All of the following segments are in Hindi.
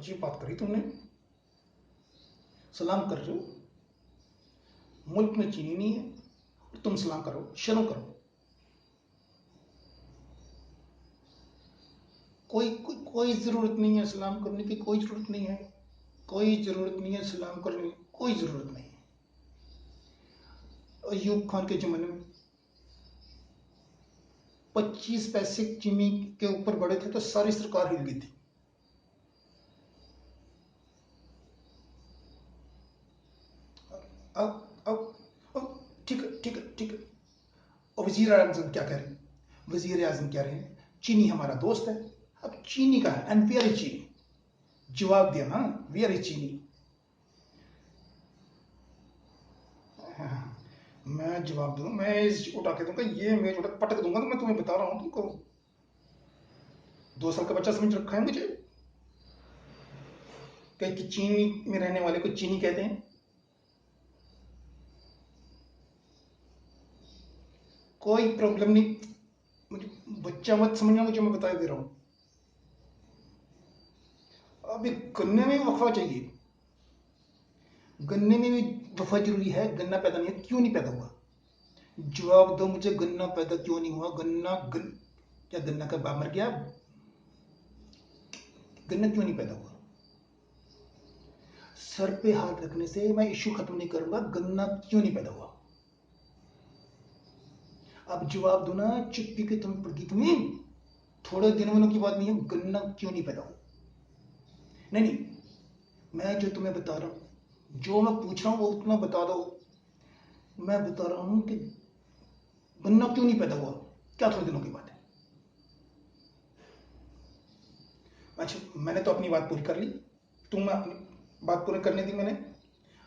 अजीब बात करी तुमने। सलाम कर रहे हो, मुल्क में चीनी नहीं है और तुम सलाम करो, शर्म करो। कोई जरूरत नहीं है सलाम करने की, कोई जरूरत नहीं है, कोई जरूरत नहीं है सलाम करने की, कोई जरूरत नहीं है। अयूब खान के जमाने में 25 पैसे चीनी के ऊपर बढ़े थे तो सारी सरकार हिल गई थी। अब ठीक है ठीक है ठीक है। और वजीर आजम क्या कह रहे हैं? वजीर आजम कह रहे हैं चीनी हमारा दोस्त है। अब चीनी का है एंड वेयर इज चीनी, जवाब दिया ना, वेयर इज चीनी। मैं जवाब दूंगा, मैं इस उठा के दूंगा, ये मेज उठा पटक दूंगा। तो मैं तुम्हें बता रहा हूं तुमको, 2 साल का बच्चा समझ रखा है मुझे कि चीनी में रहने वाले को चीनी कहते हैं। कोई प्रॉब्लम नहीं, मुझे बच्चा मत समझना, मुझे मैं बता दे रहा हूं। अभी गन्ने में वफा चाहिए, गन्ने में भी वफा जरूरी है। गन्ना पैदा नहीं है, क्यों नहीं पैदा हुआ? जवाब दो मुझे, गन्ना पैदा क्यों नहीं हुआ? क्या गन्ना का बाप मर गया? गन्ना क्यों नहीं पैदा हुआ? सर पे हाथ रखने से मैं इश्यू खत्म नहीं करूंगा। गन्ना क्यों नहीं पैदा हुआ? अब जवाब दो ना, चुप्पी के तुम्हें पड़ गई तुम्हें। थोड़े दिनों की बात नहीं है, गन्ना क्यों नहीं पैदा हुआ? नहीं नहीं, मैं जो तुम्हें बता रहा हूं, जो मैं पूछ रहा हूं वो उतना बता दो। मैं बता रहा हूं कि गन्ना क्यों नहीं पैदा हुआ। क्या थोड़े दिनों की बात है? अच्छा, मैंने तो अपनी बात पूरी कर ली, तुम अपनी बात पूरी करने दी मैंने।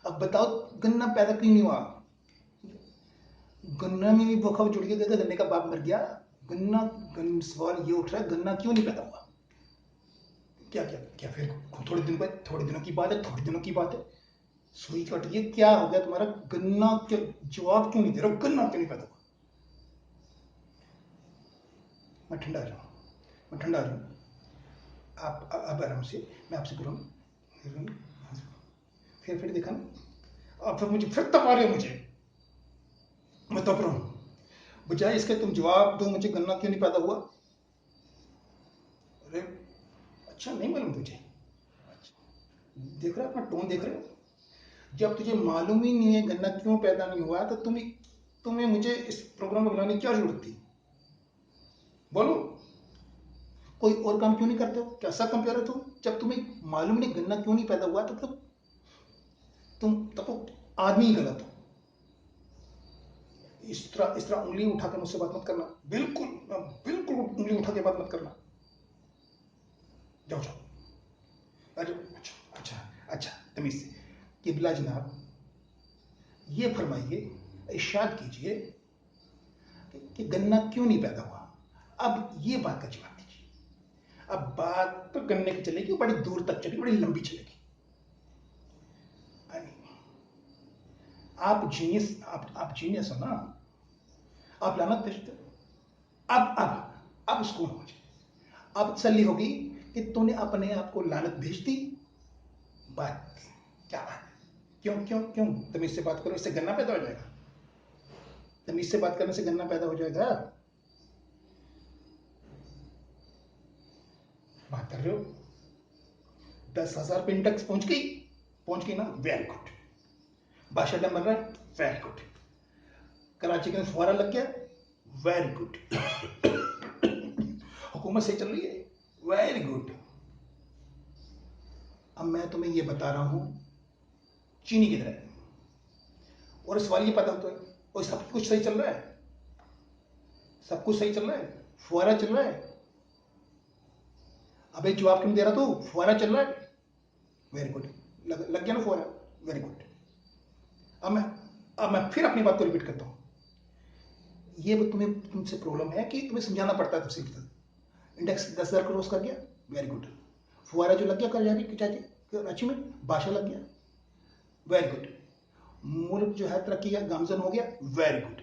अब बताओ गन्ना पैदा क्यों नहीं हुआ? गन्ना में भी बखब जुड़ गया, गन्ने का बाप मर गया। सवाल ये उठ रहा है, गन्ना क्यों नहीं पैदा हुआ? क्या क्या क्या फिर थोड़े दिन बाद, थोड़े दिनों की बात है, थोड़े दिनों की बात है। सुई कट गई, क्या हो गया तुम्हारा? गन्ना क्या, जवाब क्यों नहीं दे रहा? गन्ना क्यों नहीं पैदा हुआ? मैं ठंडा आ जाऊँ, मैं ठंडा आ जाऊँ। आप अब आराम से, मैं आपसे बोल रहा हूँ। फिर देखा ना, अब फिर मुझे फिर तप आ रहे हो मुझे, मैं तप रहा हूँ। बजाय इसके तुम जवाब दो मुझे, गन्ना क्यों नहीं पैदा हुआ? अरे अच्छा, नहीं मालूम तुझे? अच्छा, देख रहे हो अपना टोन, देख रहे हो? जब तुझे मालूम ही नहीं है गन्ना क्यों पैदा नहीं हुआ तो तुम्हें मुझे इस प्रोग्राम में बुलाने की क्या जरूरत थी? बोलो, कोई और काम क्यों नहीं करते हो? कैसा कंपेयर है तुम? जब तुम्हें मालूम नहीं गन्ना क्यों नहीं पैदा हुआ तो तुम तब तो आदमी ही गलत हो। इस तरह उंगली उठा के मुझसे बात मत करना, बिल्कुल बिल्कुल उंगली उठा के बात मत करना। जाओ जाओ, अच्छा अच्छा अच्छा, तमीज से। किबला जनाब, ये फरमाइए, इरशाद कीजिए कि गन्ना क्यों नहीं पैदा हुआ। अब ये बात का जवाब दीजिए। अब बात तो गन्ने की चलेगी, बड़ी दूर तक चलेगी, बड़ी लंबी चलेगी। आप जीनियस हो ना, आप लानत भेजते हो। अब सुकून हो मुझे, अब तसल्ली होगी कि तूने अपने आप को लानत भेज दी। बात क्या बात? क्यों क्यों क्यों? तमीज से बात करो, इससे गन्ना पैदा हो जाएगा। तमीज से बात करने से गन्ना पैदा हो जाएगा? बात कर रहे हो? 10,000 पे इंडेक्स पहुंच गई ना, वेरी गुड। बादशाह डैम बन रहा है, वेरी गुड। कराची के फुहारा लग गया, वेरी गुड। हुकूमत सही चल रही है, वेरी गुड। अब मैं तुम्हें ये बता रहा हूं चीनी किधर है, और सवाल ये पता होता है, और सब कुछ सही चल रहा है, सब कुछ सही चल रहा है, फुहारा चल रहा है। अबे जवाब क्यों दे रहा तू? फुहारा चल रहा है, वेरी गुड। लग गया ना फुहारा, वेरी गुड। अब मैं फिर अपनी बात को रिपीट करता हूं। ये तुमसे प्रॉब्लम है कि तुम्हें समझाना पड़ता है तफसील से। इंडेक्स 10,000 क्रॉस कर गया, वेरी गुड। फुहारा जो लग गया कराची में, बादशाह लग गया, वेरी गुड। मुल्क जो है तरक्की का गामजन हो गया, वेरी गुड।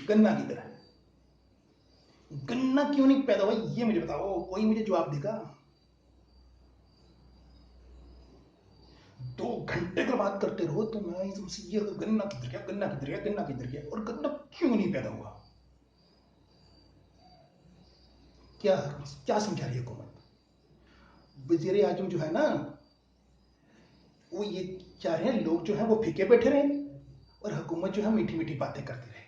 गन्ना किधर है? गन्ना क्यों नहीं पैदा हुआ, ये मुझे बताओ, कोई मुझे जवाब देगा? 2 घंटे अगर बात करते रहो तो मैं तुमसे ये गन्ना किधर गया, गन्ना किधर गया, गन्ना किधर गया, और गन्ना क्यों नहीं पैदा हुआ? क्या क्या समझा रही है हुकूमत? वजीर आजम जो है ना, वो ये चाह रहे हैं लोग जो है वो फीके बैठे रहे और हुकूमत जो है मीठी मीठी बातें करती रहे।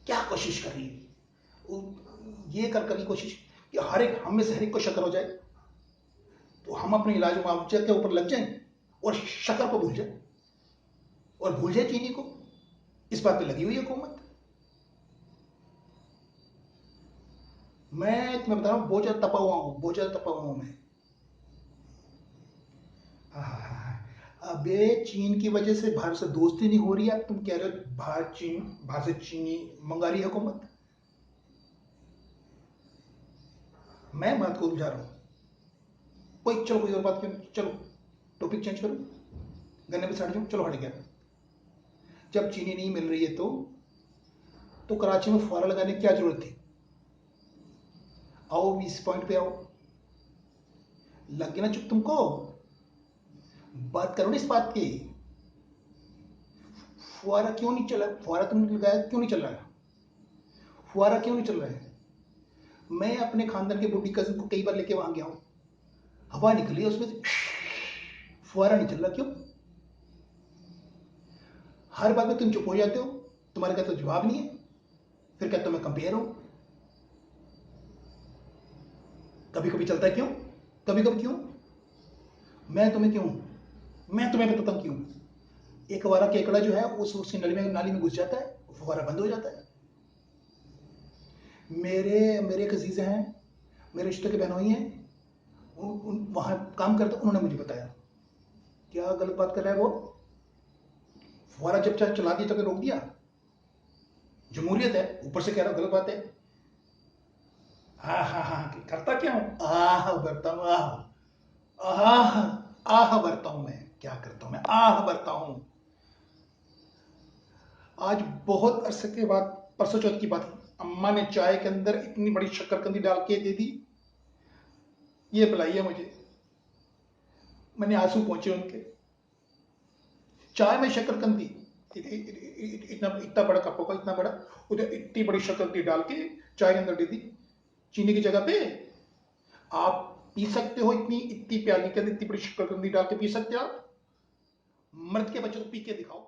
क्या कोशिश कर रही है ये कर कभी कोशिश कि हर एक हम में से हर एक को शक्कर हो जाए, तो हम अपने इलाज मुआवजे के ऊपर लग जाएं और शक्कर को भूल जाए और भूल जाए चीनी को। इस बात पे लगी हुई है हुकूमत। मैं तुम्हें बता रहा हूं, बहुत ज्यादा तपा हुआ हूं, बहुत ज्यादा तपा हुआ हूं मैं। अबे चीन की वजह से भारत से दोस्ती नहीं हो रही है, तुम कह रहे हो भारत से चीनी मंगा रही है हुकूमत। मैं बात को उलझा रहा हूं। चलो कोई और बात क्यों, चलो टॉपिक चेंज करो, गन्ने पे साइड जाओ, चलो हट गया। जब चीनी नहीं मिल रही है तो कराची में फुहारा लगाने की क्या जरूरत थी? आओ इस पॉइंट पे आओ, लग गया ना चुप तुमको? बात करो ना इस बात की। फुहारा क्यों नहीं चला? फुहारा तुमने लगाया क्यों नहीं चल रहा है? फुहारा क्यों नहीं चल रहा है? मैं अपने खानदान के बुढ़ी कजिन को कई बार लेके वहां गया हूं, हवा निकली है उसमें से, फुहारा नहीं चल रहा। क्यों? हर बात में तुम चुप हो जाते हो, तुम्हारे का तो जवाब नहीं है, फिर कहते हो मैं कंपेयर हूं। कभी कभी चलता है क्यों? कभी कभी क्यों? मैं तुम्हें बताता हूं क्यों। एक हमारा केकड़ा जो है उसकी नाली में घुस जाता है, फुहारा बंद हो जाता है। मेरे मेरे एक अजीज हैं, मेरे रिश्ते के बहनोई हैं, वहां काम करते, उन्होंने मुझे बताया। क्या गलत बात कर रहा है वो? फुहारा जब चाहे चला दिया, तब रोक दिया। जमहूरियत है, ऊपर से कह रहा गलत बात है। हाँ हाँ हाँ, करता क्या हूं? आह भरता हूं, आह आह आह भरता हूं। मैं क्या करता हूं? मैं आह भरता हूं। आज बहुत अरसे के बाद, परसों चौथ की बात है, अम्मा ने चाय के अंदर इतनी बड़ी शक्करकंदी डाल के दे दी, ये पिलाई है मुझे। मैंने आंसू पहुंचे उनके। चाय में शक्करकंदी, इतना इतना बड़ा कप होगा, इतना बड़ा, उधर इतनी बड़ी शक्करकंदी डाल के चाय के अंदर दे दी, चीनी की जगह पे। आप पी सकते हो? इतनी इतनी प्याली के अंदर इतनी बड़ी शक्करकंदी डाल के पी सकते हो आप? मर्द के बच्चे को पी के दिखाओ।